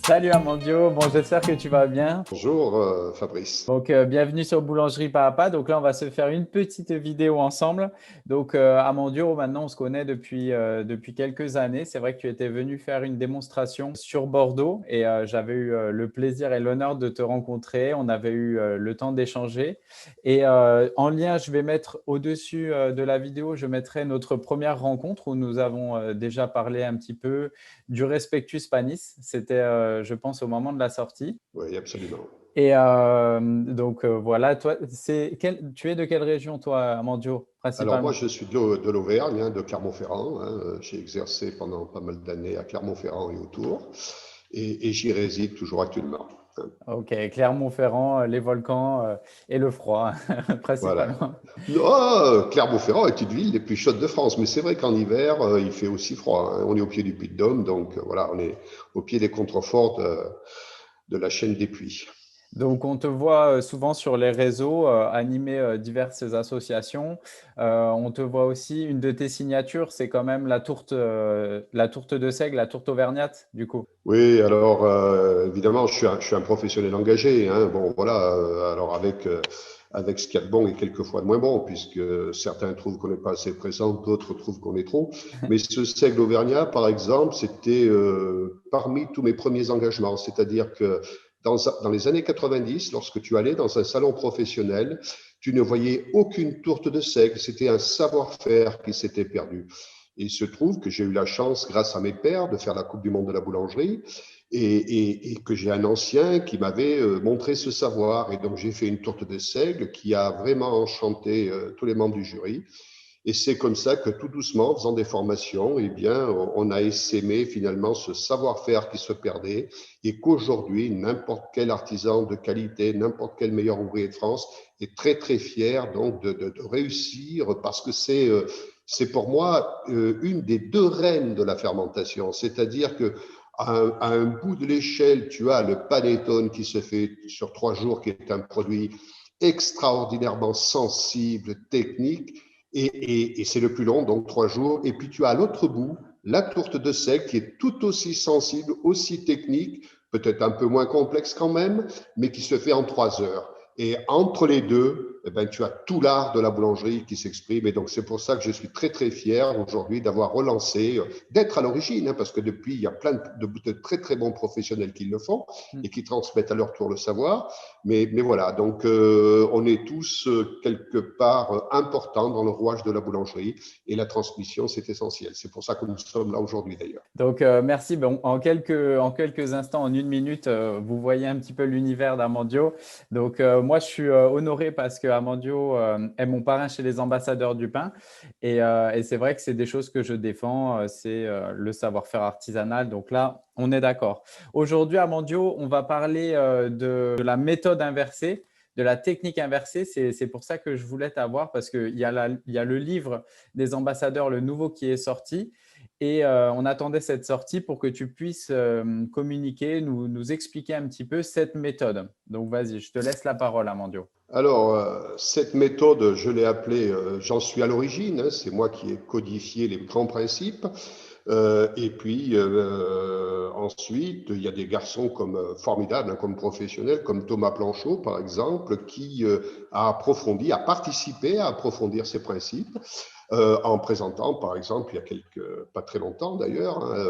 Salut Amandio, bon j'espère que tu vas bien. Bonjour Fabrice. Donc bienvenue sur Boulangerie Papa. Donc là on va se faire une petite vidéo ensemble. Donc Amandio, maintenant on se connaît depuis quelques années. C'est vrai que tu étais venu faire une démonstration sur Bordeaux et j'avais eu le plaisir et l'honneur de te rencontrer. On avait eu le temps d'échanger. Et en lien, je vais mettre au-dessus de la vidéo, je mettrai notre première rencontre où nous avons déjà parlé un petit peu du Respectus Panis. C'était, je pense, au moment de la sortie. Oui, absolument. Et voilà, toi, tu es de quelle région, toi, Amandio, Alors moi, principalement? je suis de l'Auvergne, hein, de Clermont-Ferrand, hein. J'ai exercé pendant pas mal d'années à Clermont-Ferrand et autour, et j'y réside toujours actuellement, hein. Ok, Clermont-Ferrand, les volcans et le froid, Voilà. principalement. Clermont-Ferrand est une ville des plus chaudes de France, mais c'est vrai qu'en hiver, il fait aussi froid, hein. On est au pied du Puy-de-Dôme, donc voilà, on est au pied des contreforts de la chaîne des Puys. Donc, on te voit souvent sur les réseaux animer diverses associations. On te voit aussi, une de tes signatures, c'est quand même la tourte de seigle, la tourte auvergnate, du coup. Oui, alors évidemment, je suis un professionnel engagé, hein. Bon, voilà. Alors avec ce qu'il y a de bon et quelquefois de moins bon, puisque certains trouvent qu'on n'est pas assez présent, d'autres trouvent qu'on est trop. Mais ce seigle auvergnat, par exemple, c'était parmi tous mes premiers engagements. C'est-à-dire que dans les années 90, lorsque tu allais dans un salon professionnel, tu ne voyais aucune tourte de seigle. C'était un savoir-faire qui s'était perdu. Et il se trouve que j'ai eu la chance, grâce à mes pairs, de faire la Coupe du Monde de la boulangerie et que j'ai un ancien qui m'avait montré ce savoir. Et donc, j'ai fait une tourte de seigle qui a vraiment enchanté tous les membres du jury. Et c'est comme ça que tout doucement, en faisant des formations, eh bien, on a essaimé finalement ce savoir-faire qui se perdait et qu'aujourd'hui, n'importe quel artisan de qualité, n'importe quel meilleur ouvrier de France est très, très fier donc de réussir parce que c'est pour moi une des deux reines de la fermentation. C'est-à-dire que à un bout de l'échelle, tu as le panettone qui se fait sur 3 jours, qui est un produit extraordinairement sensible, technique, et c'est le plus long, donc 3 jours. Et puis tu as à l'autre bout la tourte de seigle qui est tout aussi sensible, aussi technique, peut-être un peu moins complexe quand même, mais qui se fait en 3 heures. Et entre les deux, eh ben, tu as tout l'art de la boulangerie qui s'exprime. Et donc, c'est pour ça que je suis très, très fier aujourd'hui d'avoir relancé, d'être à l'origine, hein, parce que depuis, il y a plein de très, très bons professionnels qui le font et qui transmettent à leur tour le savoir. Mais voilà, donc on est tous quelque part importants dans le rouage de la boulangerie et la transmission, c'est essentiel. C'est pour ça que nous sommes là aujourd'hui d'ailleurs. Donc, merci. Bon, en quelques instants, en une minute, vous voyez un petit peu l'univers d'Amandio. Donc, moi, je suis honoré parce que Amandio est mon parrain chez les ambassadeurs du pain. Et c'est vrai que c'est des choses que je défends. C'est le savoir-faire artisanal. Donc là, on est d'accord. Aujourd'hui, Amandio, on va parler de la méthode inversée, de la technique inversée. C'est pour ça que je voulais t'avoir parce qu'il y a il y a le livre des ambassadeurs, le nouveau qui est sorti. Et on attendait cette sortie pour que tu puisses communiquer, nous expliquer un petit peu cette méthode. Donc, vas-y, je te laisse la parole, Amandio. Alors, cette méthode, je l'ai appelée, j'en suis à l'origine, hein, c'est moi qui ai codifié les grands principes. Et puis ensuite, il y a des garçons comme formidables, hein, comme professionnels, comme Thomas Planchot, par exemple, qui a approfondi, a participé à approfondir ces principes en présentant, par exemple, il y a pas très longtemps d'ailleurs, hein,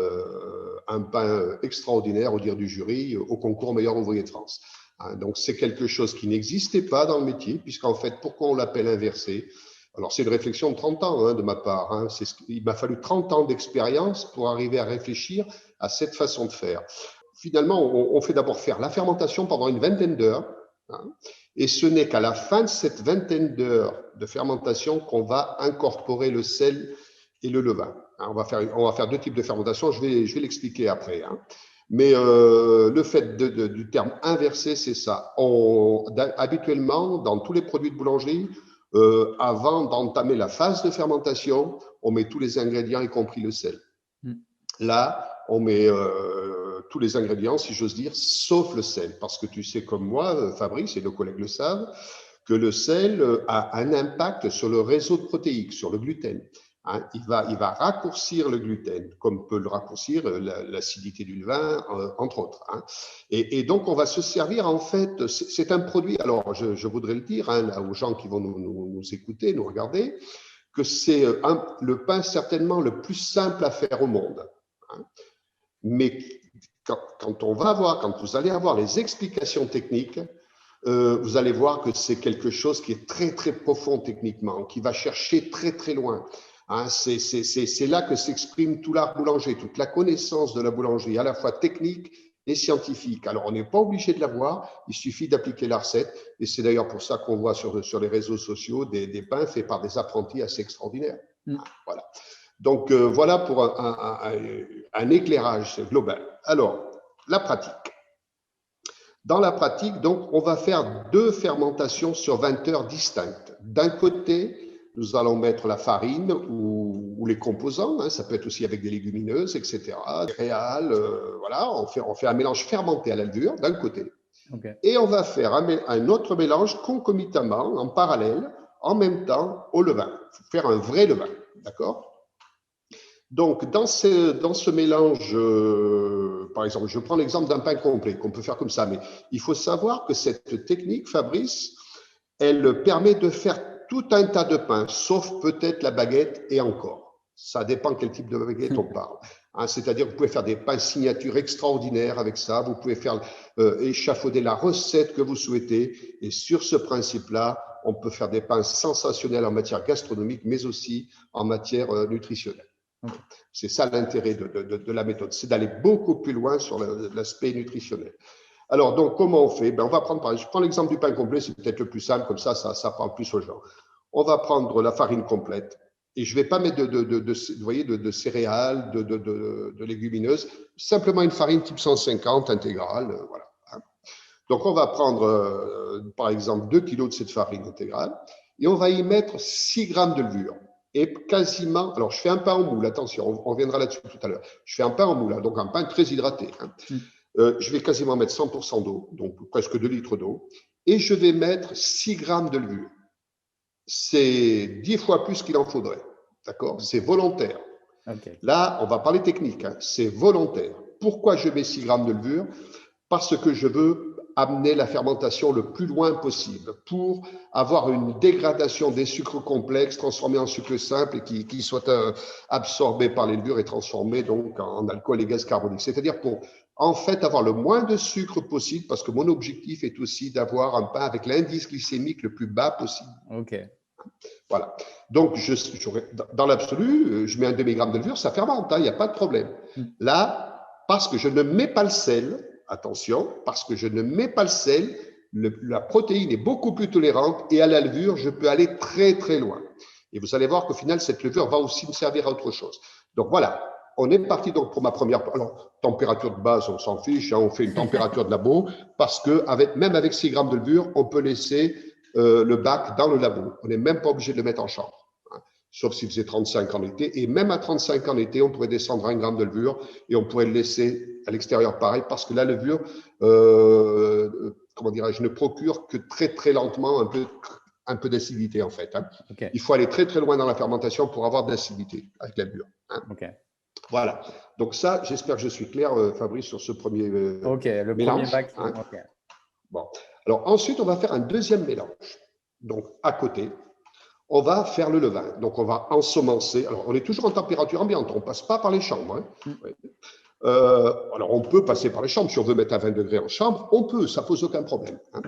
un pain extraordinaire au dire du jury au concours meilleur ouvrier de France. Hein, donc c'est quelque chose qui n'existait pas dans le métier, puisqu'en fait, pourquoi on l'appelle inversé? Alors, c'est une réflexion de 30 ans hein, de ma part, hein. Il m'a fallu 30 ans d'expérience pour arriver à réfléchir à cette façon de faire. Finalement, on fait d'abord faire la fermentation pendant une vingtaine d'heures, hein, et ce n'est qu'à la fin de cette vingtaine d'heures de fermentation qu'on va incorporer le sel et le levain. Hein, on va faire deux types de fermentation, je vais l'expliquer après. Hein. Mais le fait du terme inversé, c'est ça. Habituellement, dans tous les produits de boulangerie, avant d'entamer la phase de fermentation, on met tous les ingrédients, y compris le sel. Mm. Là, on met tous les ingrédients, si j'ose dire, sauf le sel. Parce que tu sais comme moi, Fabrice et nos collègues le savent, que le sel a un impact sur le réseau protéique, sur le gluten. hein. Il va raccourcir le gluten, comme peut le raccourcir l'acidité du vin, entre autres, hein. Et donc, on va se servir, en fait, c'est un produit, alors je voudrais le dire, hein, là, aux gens qui vont nous écouter, nous regarder, que c'est le pain certainement le plus simple à faire au monde, hein. Mais quand vous allez avoir les explications techniques, vous allez voir que c'est quelque chose qui est très, très profond techniquement, qui va chercher très, très loin, hein. C'est là que s'exprime tout l'art boulanger, toute la connaissance de la boulangerie, à la fois technique et scientifique. Alors, on n'est pas obligé de l'avoir, il suffit d'appliquer la recette. Et c'est d'ailleurs pour ça qu'on voit sur les réseaux sociaux des pains faits par des apprentis assez extraordinaires. Voilà. Donc, voilà pour un éclairage global. Alors, la pratique. Dans la pratique, donc, on va faire 2 fermentations sur 20 heures distinctes. D'un côté, nous allons mettre la farine ou les composants, hein, ça peut être aussi avec des légumineuses, etc., céréales, voilà, on fait un mélange fermenté à la levure, d'un côté. Okay. Et on va faire un autre mélange concomitamment, en parallèle, en même temps, au levain. Il faut faire un vrai levain, d'accord ? Donc, dans ce mélange, par exemple, je prends l'exemple d'un pain complet qu'on peut faire comme ça, mais il faut savoir que cette technique, Fabrice, elle permet de faire tout un tas de pains, sauf peut-être la baguette et encore. Ça dépend quel type de baguette on parle. Hein, c'est-à-dire que vous pouvez faire des pains signature extraordinaires avec ça, vous pouvez faire échafauder la recette que vous souhaitez, et sur ce principe-là, on peut faire des pains sensationnels en matière gastronomique, mais aussi en matière nutritionnelle. Okay. C'est ça l'intérêt de la méthode, c'est d'aller beaucoup plus loin sur l'aspect nutritionnel. Alors, donc, comment on fait? Ben, on va prendre, je prends l'exemple du pain complet, c'est peut-être le plus simple, comme ça parle plus aux gens. On va prendre la farine complète et je ne vais pas mettre de céréales, de légumineuses, simplement une farine type 150 intégrale, voilà. Donc, on va prendre, par exemple, 2 kilos de cette farine intégrale et on va y mettre 6 grammes de levure. Et quasiment, alors je fais un pain en moule, attention, on reviendra là-dessus tout à l'heure. Je fais un pain en moule, donc un pain très hydraté, hein. Je vais quasiment mettre 100% d'eau, donc presque 2 litres d'eau, et je vais mettre 6 grammes de levure. C'est 10 fois plus qu'il en faudrait, d'accord? C'est volontaire. Okay. Là, on va parler technique, hein. C'est volontaire. Pourquoi je mets 6 grammes de levure? Parce que je veux amener la fermentation le plus loin possible pour avoir une dégradation des sucres complexes transformés en sucre simple et qui soient absorbés par les levures et transformés donc en alcool et gaz carbonique. C'est-à-dire pour en fait avoir le moins de sucre possible, parce que mon objectif est aussi d'avoir un pain avec l'indice glycémique le plus bas possible. Ok. Voilà. Donc, dans l'absolu, je mets un demi-gramme de levure, ça fermente, hein, il n'y a pas de problème. Là, parce que je ne mets pas le sel, attention, parce que je ne mets pas le sel, la protéine est beaucoup plus tolérante et à la levure, je peux aller très, très loin. Et vous allez voir qu'au final, cette levure va aussi me servir à autre chose. Donc, voilà. On est parti donc pour ma première. Alors, température de base, on s'en fiche, hein, on fait une température de labo parce que même avec 6 grammes de levure, on peut laisser le bac dans le labo. On n'est même pas obligé de le mettre en chambre, hein, sauf s'il faisait 35 en été. Et même à 35 en été, on pourrait descendre 1 gramme de levure et on pourrait le laisser à l'extérieur pareil parce que la levure, comment dirais-je, ne procure que très très lentement un peu d'acidité en fait, hein. Okay. Il faut aller très très loin dans la fermentation pour avoir de l'acidité avec la levure, hein. Okay. Voilà. Donc ça, j'espère que je suis clair, Fabrice, sur ce premier le mélange. Premier bac. Hein. Okay. Bon. Alors ensuite, on va faire un deuxième mélange. Donc à côté, on va faire le levain. Donc on va ensemencer. Alors on est toujours en température ambiante, on ne passe pas par les chambres, hein. Oui. Alors on peut passer par les chambres. Si on veut mettre à 20 degrés en chambre, on peut, ça ne pose aucun problème, hein.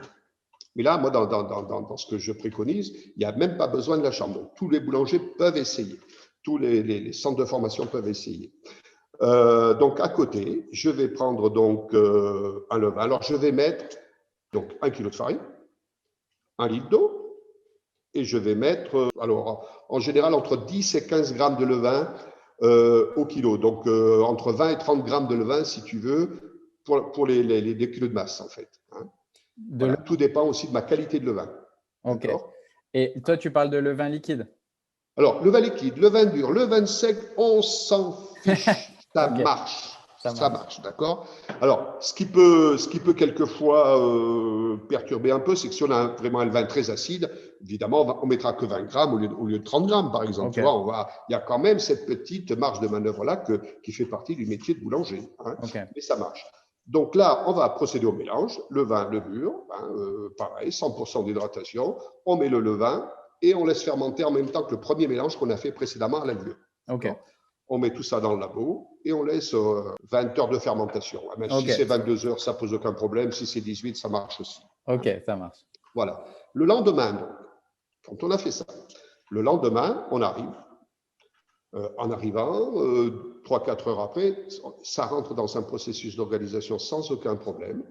Mais là, moi, dans ce que je préconise, il n'y a même pas besoin de la chambre. Donc tous les boulangers peuvent essayer. Tous les centres de formation peuvent essayer. Donc, à côté, je vais prendre donc un levain. Alors, je vais mettre donc 1 kg de farine, 1 litre d'eau, et je vais mettre, alors, en général, entre 10 et 15 grammes de levain au kilo. Donc, entre 20 et 30 grammes de levain, si tu veux, pour les 2 kilos de masse, en fait, hein. Voilà. Tout dépend aussi de ma qualité de levain. Ok. Et toi, tu parles de levain liquide? Alors, le vin liquide, le vin dur, le vin sec, on s'en fiche. Ça marche. ça Ça marche. marche, d'accord? Alors, ce qui peut quelquefois perturber un peu, c'est que si on a vraiment un vin très acide, évidemment, on mettra que 20 grammes au lieu de 30 grammes, par exemple. Ok, Tu vois, il y a quand même cette petite marge de manœuvre-là qui fait partie du métier de boulanger, hein, ok, mais ça marche. Donc là, on va procéder au mélange, levain, levure, hein, pareil, 100% d'hydratation. On met le levain et on laisse fermenter en même temps que le premier mélange qu'on a fait précédemment à la levure. ok, On met tout ça dans le labo et on laisse 20 heures de fermentation. Même si ok, c'est 22 heures, ça pose aucun problème. Si c'est 18, ça marche aussi. ok, ça marche. Voilà. Le lendemain, donc, quand on a fait ça, le lendemain, on arrive. En arrivant, 3-4 heures après, ça rentre dans un processus d'organisation sans aucun problème.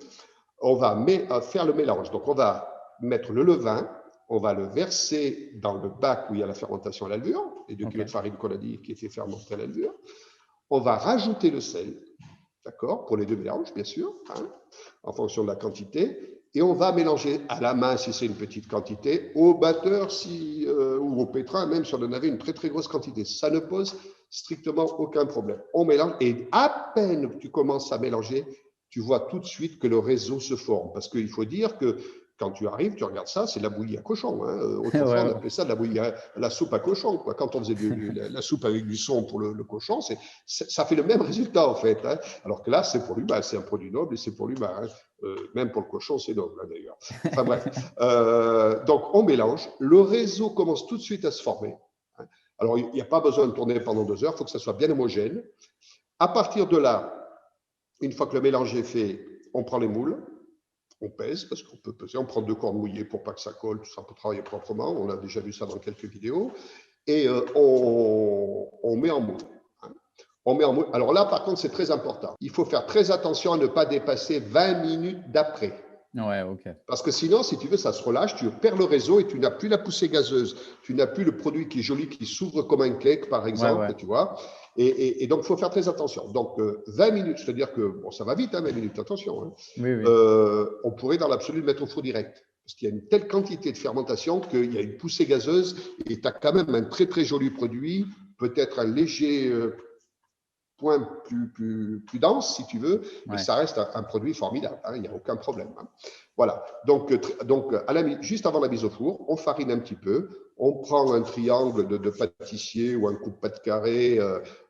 On va faire le mélange. Donc, on va mettre le levain, on va le verser dans le bac où il y a la fermentation à la levure, les 2 kg de farine qu'on a dit qui était fermentée à la levure. On va rajouter le sel, d'accord, pour les deux mélanges, bien sûr, hein, en fonction de la quantité. Et on va mélanger à la main si c'est une petite quantité, au batteur ou au pétrin, même si on en avait une très très grosse quantité. Ça ne pose strictement aucun problème. On mélange et à peine que tu commences à mélanger, tu vois tout de suite que le réseau se forme. Parce qu'il faut dire que quand tu arrives, tu regardes ça, c'est de la bouillie à cochon. Hein. Ouais, Autrefois, on ouais. appelait ça de la bouillie la soupe à cochon. Quoi. Quand on faisait la soupe avec du son pour le cochon, ça fait le même résultat en fait. Hein. Alors que là, c'est pour l'humain, c'est un produit noble et c'est pour l'humain. Hein. Même pour le cochon, c'est noble hein, d'ailleurs. Enfin bref. Donc on mélange. Le réseau commence tout de suite à se former. Hein. Alors il n'y a pas besoin de tourner pendant 2 heures, il faut que ça soit bien homogène. À partir de là, une fois que le mélange est fait, on prend les moules. On pèse parce qu'on peut peser, on prend 2 cordes mouillées pour pas que ça colle, tout ça pour travailler proprement. On a déjà vu ça dans quelques vidéos. Et on met en moule. Hein. On met en moule. Alors là, par contre, c'est très important. Il faut faire très attention à ne pas dépasser 20 minutes d'après. Ouais, ok. Parce que sinon, si tu veux, ça se relâche, tu perds le réseau et tu n'as plus la poussée gazeuse. Tu n'as plus le produit qui est joli, qui s'ouvre comme un cake, par Ouais, exemple, ouais. tu vois. Et donc, il faut faire très attention. Donc, 20 minutes, c'est-à-dire que, bon, ça va vite, hein, 20 minutes, attention. Hein. Oui, oui. On pourrait, dans l'absolu, le mettre au four direct. Parce qu'il y a une telle quantité de fermentation qu'il y a une poussée gazeuse et tu as quand même un très, très joli produit, peut-être un léger point plus dense, si tu veux, mais Ouais. ça reste un produit formidable, hein, il n'y a aucun problème. Hein. Voilà, donc juste avant la mise au four, on farine un petit peu, on prend un triangle de pâtissier ou un coupe-pâte carré,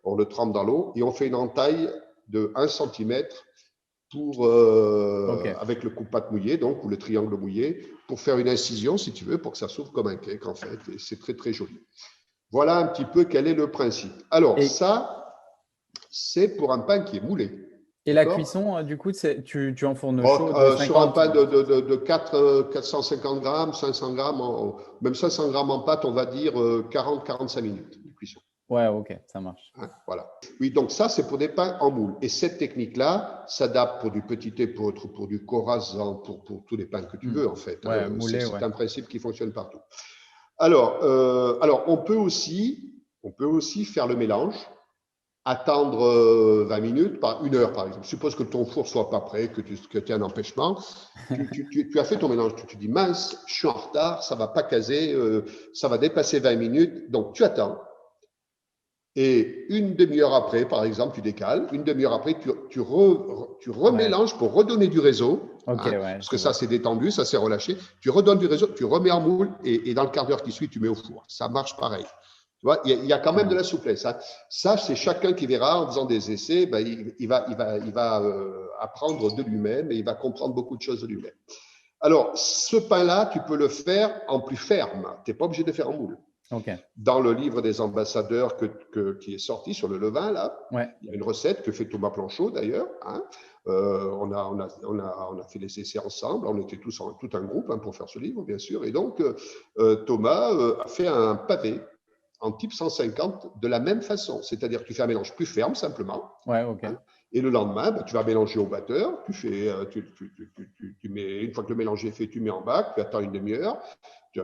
on le trempe dans l'eau et on fait une entaille de 1 cm Ok. avec le coupe-pâte mouillé, donc, ou le triangle mouillé, pour faire une incision, si tu veux, pour que ça s'ouvre comme un cake, en fait, et c'est très, très joli. Voilà un petit peu quel est le principe. Alors, Et, ça, c'est pour un pain qui est moulé. et la D'accord. cuisson, du coup, tu enfournes chaud de Sur un 50. pain de 450 grammes, 500 grammes, même 500 grammes en pâte, on va dire 40-45 minutes de cuisson. Ouais, ok, ça marche. Hein, voilà. Oui, donc ça, c'est pour des pains en moule. Et cette technique-là s'adapte pour du petit épeautre, pour du corasant, pour tous les pains que tu veux, en fait. Ouais, Hein. moulé, C'est ouais. un principe qui fonctionne partout. Alors, on peut aussi faire le mélange, attendre 20 minutes, 1 heure par exemple. Suppose que ton four soit pas prêt, que tu aies un empêchement. Tu as fait ton mélange, tu te dis mince, je suis en retard, ça va pas caser, ça va dépasser 20 minutes. Donc tu attends. Et une demi-heure après, par exemple, tu décales. Une demi-heure après, tu Ouais. remélanges pour redonner du réseau. Ok, Hein, ouais, parce je que ça, vois. c'est détendu, ça s'est relâché. Tu redonnes du réseau, tu remets en moule et dans le quart d'heure qui suit, tu mets au four. Ça marche pareil. Tu vois, il y a quand Ça même de la marche. souplesse. Hein. Ça, c'est chacun qui verra en faisant des essais, ben, il va apprendre de lui-même et il va comprendre beaucoup de choses de lui-même. Alors, ce pain-là, tu peux le faire en plus ferme. Tu n'es pas obligé de faire en moule. Ok. Dans le livre des ambassadeurs qui est sorti sur le levain, là, Ouais. il y a une recette que fait Thomas Planchot d'ailleurs. Hein. On a fait les essais ensemble. On était tout un groupe hein, pour faire ce livre, bien sûr. Et donc, Thomas a fait un pavé en type 150 de la même façon. C'est-à-dire que tu fais un mélange plus ferme simplement. Ouais, ok. Hein, et le lendemain, ben, tu vas mélanger au batteur. Tu mets, une fois que le mélange est fait, tu mets en bac, tu attends une demi-heure. Tu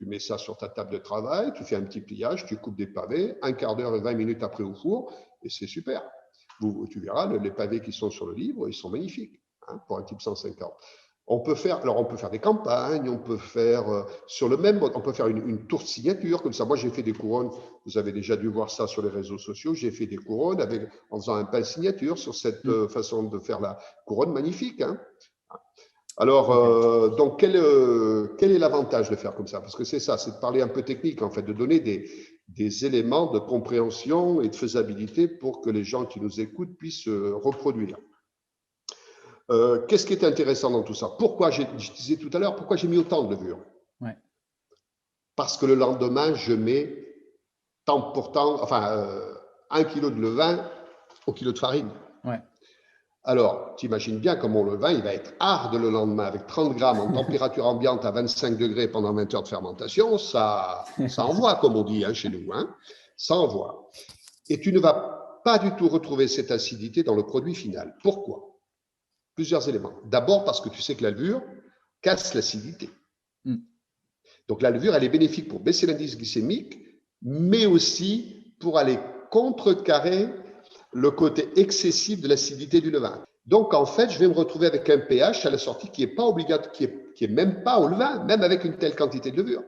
mets ça sur ta table de travail, tu fais un petit pliage, tu coupes des pavés, un quart d'heure et 20 minutes après au four, et c'est super. Tu verras, les pavés qui sont sur le livre, ils sont magnifiques hein, pour un type 150. on peut faire des campagnes, on peut faire sur le même mode, on peut faire une tour de signature comme ça. Moi, j'ai fait des couronnes. Vous avez déjà dû voir ça sur les réseaux sociaux. J'ai fait des couronnes en faisant un pain signature sur cette façon de faire la couronne magnifique. Hein. Alors, donc, quel est l'avantage de faire comme ça? Parce que c'est ça, c'est de parler un peu technique, en fait, de donner des éléments de compréhension et de faisabilité pour que les gens qui nous écoutent puissent reproduire. Qu'est-ce qui est intéressant dans tout ça? Pourquoi, je disais tout à l'heure, pourquoi j'ai mis autant de levure? Ouais. Parce que le lendemain, je mets temps pour temps, enfin, 1 kilo de levain au kilo de farine. Ouais. Alors, tu imagines bien comment le vin, il va être hard le lendemain avec 30 grammes en température ambiante à 25 degrés pendant 20 heures de fermentation. Ça envoie, comme on dit chez nous. Hein. Ça envoie. Et tu ne vas pas du tout retrouver cette acidité dans le produit final. Pourquoi? Plusieurs éléments. D'abord, parce que tu sais que la levure casse l'acidité. Donc, la levure, elle est bénéfique pour baisser l'indice glycémique, mais aussi pour aller contrecarrer le côté excessif de l'acidité du levain. Donc, en fait, je vais me retrouver avec un pH à la sortie qui n'est pas obligatoire, qui est même pas au levain, même avec une telle quantité de levure.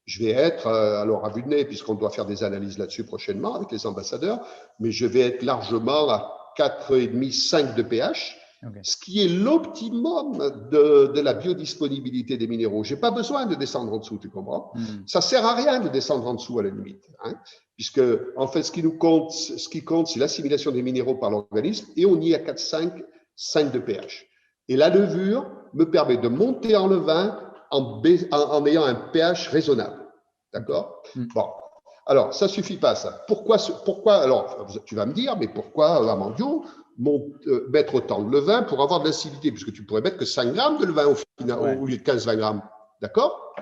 Je vais être, alors à vue de nez, puisqu'on doit faire des analyses là-dessus prochainement avec les ambassadeurs, mais je vais être largement à 4,5, 5 de pH, ce qui est l'optimum de la biodisponibilité des minéraux. Je n'ai pas besoin de descendre en dessous, tu comprends? Ça ne sert à rien de descendre en dessous à la limite, hein, puisque en fait, ce qui compte, c'est l'assimilation des minéraux par l'organisme, et on y est à 4,5, 5 de pH. Et la levure me permet de monter en levain en ayant un pH raisonnable. D'accord? Bon. Alors, ça ne suffit pas, ça. Pourquoi, alors, tu vas me dire, mais pourquoi, Amandio, mettre autant de levain pour avoir de l'acidité? Puisque tu pourrais mettre que 5 grammes de levain au lieu de 15-20 grammes. D'accord?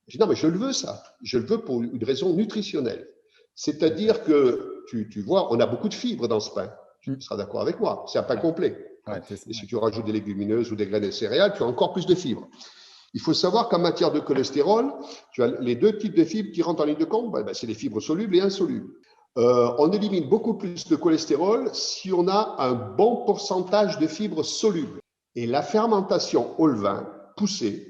Je dis, non, mais je le veux, ça. Je le veux pour une raison nutritionnelle. C'est-à-dire que, tu vois, on a beaucoup de fibres dans ce pain. Tu seras d'accord avec moi. C'est un pain complet. Et si tu rajoutes des légumineuses ou des graines de céréales, tu as encore plus de fibres. Il faut savoir qu'en matière de cholestérol, tu as les deux types de fibres qui rentrent en ligne de compte, c'est les fibres solubles et insolubles. On élimine beaucoup plus de cholestérol si on a un bon pourcentage de fibres solubles. Et la fermentation au levain poussée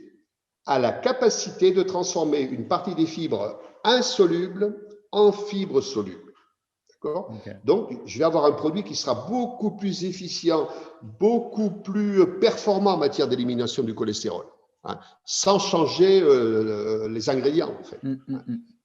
a la capacité de transformer une partie des fibres insolubles en fibres solubles. Donc, je vais avoir un produit qui sera beaucoup plus efficient, beaucoup plus performant en matière d'élimination du cholestérol. Hein, sans changer les ingrédients, en fait.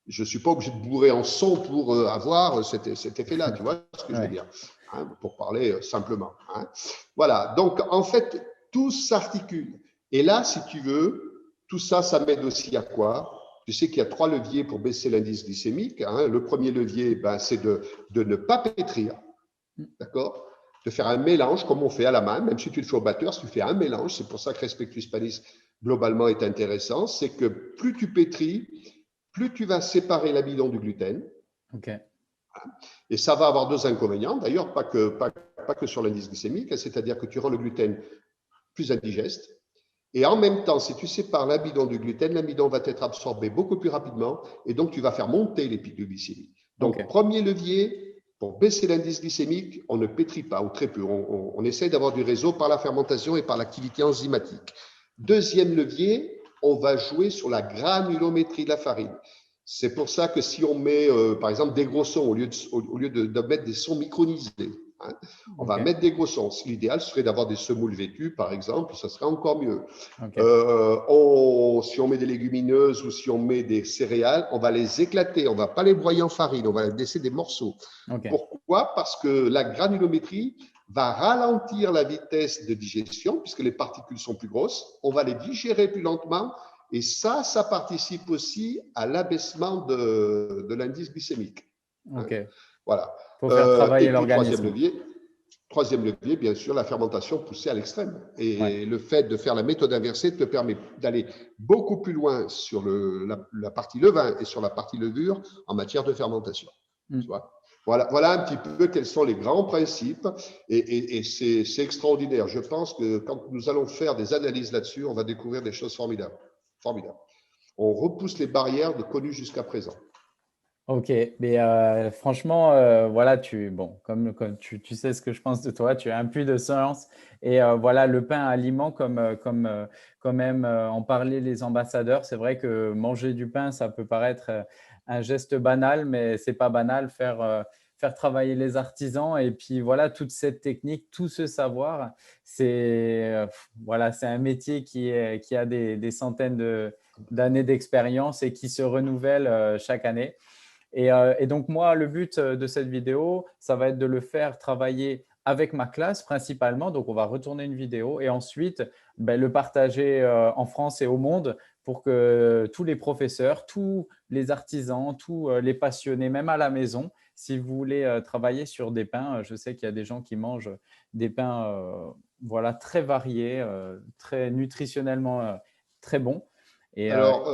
Je ne suis pas obligé de bourrer en son pour avoir cet effet-là, tu vois ce que je veux dire, hein, pour parler simplement. Hein. Voilà, donc en fait, tout s'articule. Et là, si tu veux, tout ça, ça m'aide aussi à quoi? Tu sais qu'il y a 3 leviers pour baisser l'indice glycémique. Hein. Le premier levier, c'est de ne pas pétrir, d'accord? De faire un mélange comme on fait à la main, même si tu le fais au batteur, si tu fais un mélange, c'est pour ça que Respectus Panis globalement est intéressant, c'est que plus tu pétris, plus tu vas séparer l'amidon du gluten. Et ça va avoir 2 inconvénients, d'ailleurs, pas que sur l'indice glycémique, c'est-à-dire que tu rends le gluten plus indigeste. Et en même temps, si tu sépares l'amidon du gluten, l'amidon va être absorbé beaucoup plus rapidement et donc tu vas faire monter les pics de glycémie. Donc, premier levier, pour baisser l'indice glycémique, on ne pétrit pas ou très peu. On essaie d'avoir du réseau par la fermentation et par l'activité enzymatique. Deuxième levier, on va jouer sur la granulométrie de la farine. C'est pour ça que si on met, par exemple, des gros sons au lieu de mettre des sons micronisés, hein, on va mettre des gros sons. L'idéal serait d'avoir des semoules vêtues, par exemple, ça serait encore mieux. Si on met des légumineuses ou si on met des céréales, on va les éclater, on ne va pas les broyer en farine, on va laisser des morceaux. Pourquoi? Parce que la granulométrie va ralentir la vitesse de digestion, puisque les particules sont plus grosses, on va les digérer plus lentement, et ça participe aussi à l'abaissement de l'indice glycémique. Voilà. Pour faire travailler l'organisme. Troisième levier, bien sûr, la fermentation poussée à l'extrême. Et le fait de faire la méthode inversée te permet d'aller beaucoup plus loin sur la partie levain et sur la partie levure en matière de fermentation. Tu vois? Voilà un petit peu quels sont les grands principes et c'est extraordinaire. Je pense que quand nous allons faire des analyses là-dessus, on va découvrir des choses formidables. On repousse les barrières connues jusqu'à présent. Ok, mais franchement, voilà, bon, comme tu sais ce que je pense de toi, tu as un puits de science et voilà, le pain aliment comme même en parler les ambassadeurs. C'est vrai que manger du pain, ça peut paraître un geste banal, mais c'est pas banal. Faire travailler les artisans et puis voilà, toute cette technique, tout ce savoir, voilà, c'est un métier qui a des centaines d'années d'expérience et qui se renouvelle chaque année. Et donc, moi, le but de cette vidéo, ça va être de le faire travailler avec ma classe principalement. Donc, on va retourner une vidéo et ensuite ben, le partager en France et au monde pour que tous les professeurs, tous les artisans, tous les passionnés, même à la maison, si vous voulez travailler sur des pains, je sais qu'il y a des gens qui mangent des pains voilà, très variés, très nutritionnellement très bons. Et Alors,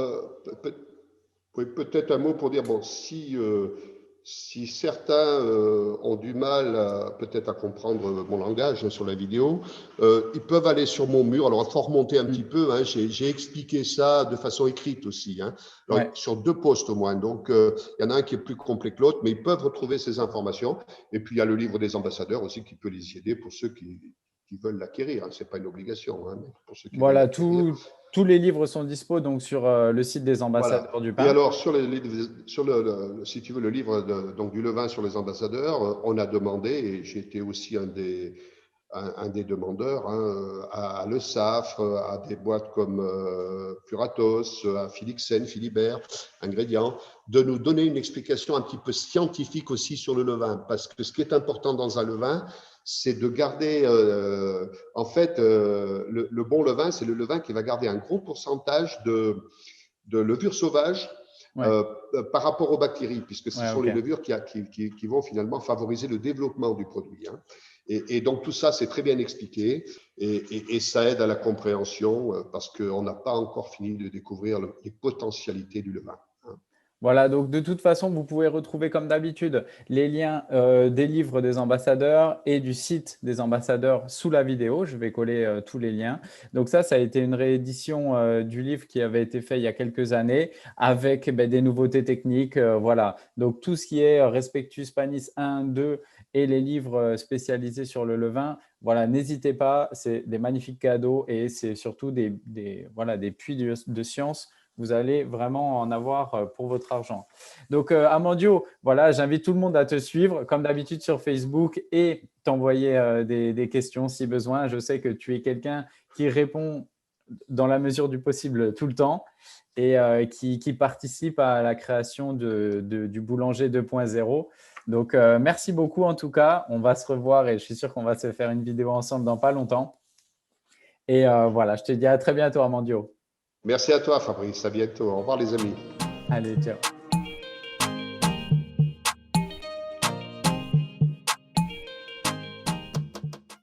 oui, peut-être un mot pour dire, bon, si certains ont du mal peut-être à comprendre mon langage sur la vidéo, ils peuvent aller sur mon mur. Alors, il faut remonter un petit peu. Hein, j'ai expliqué ça de façon écrite aussi. Hein, alors, ouais. sur 2 posts au moins. Donc, il y en a un qui est plus complet que l'autre, mais ils peuvent retrouver ces informations. Et puis, il y a le livre des ambassadeurs aussi qui peut les aider pour ceux qui veulent l'acquérir. Hein. Ce n'est pas une obligation, hein, mais pour ceux qui veulent Voilà, l'acquérir. tous les livres sont dispo donc sur le site des Voilà. ambassadeurs du Et pain. alors, sur si tu veux, le livre donc, du levain sur les ambassadeurs, on a demandé, et j'ai été aussi un des demandeurs, hein, à Le Safre, à des boîtes comme Puratos, à Philixen, Philibert, Ingrédients, de nous donner une explication un petit peu scientifique aussi sur le levain. Parce que ce qui est important dans un levain, c'est de garder, en fait, le bon levain, c'est le levain qui va garder un gros pourcentage de levures sauvages Ouais, par rapport aux bactéries, puisque ce ouais, sont ok. les levures qui vont finalement favoriser le développement du produit. Hein. Et donc tout ça, c'est très bien expliqué et ça aide à la compréhension parce qu'on n'a pas encore fini de découvrir les potentialités du levain. Hein. Voilà, donc de toute façon, vous pouvez retrouver comme d'habitude les liens des livres des ambassadeurs et du site des ambassadeurs sous la vidéo. Je vais coller tous les liens. Donc ça a été une réédition du livre qui avait été fait il y a quelques années avec ben, des nouveautés techniques. Voilà, donc tout ce qui est Respectus Panis 1, 2 et les livres spécialisés sur le levain, voilà, n'hésitez pas, c'est des magnifiques cadeaux et c'est surtout voilà, des puits de science. Vous allez vraiment en avoir pour votre argent. Donc, Amandio, voilà, j'invite tout le monde à te suivre, comme d'habitude sur Facebook, et t'envoyer des questions si besoin. Je sais que tu es quelqu'un qui répond dans la mesure du possible tout le temps et qui participe à la création du boulanger 2.0. Donc, merci beaucoup en tout cas. On va se revoir et je suis sûr qu'on va se faire une vidéo ensemble dans pas longtemps. Et voilà, je te dis à très bientôt, Amandio. Merci à toi, Fabrice. À bientôt. Au revoir, les amis. Allez, ciao.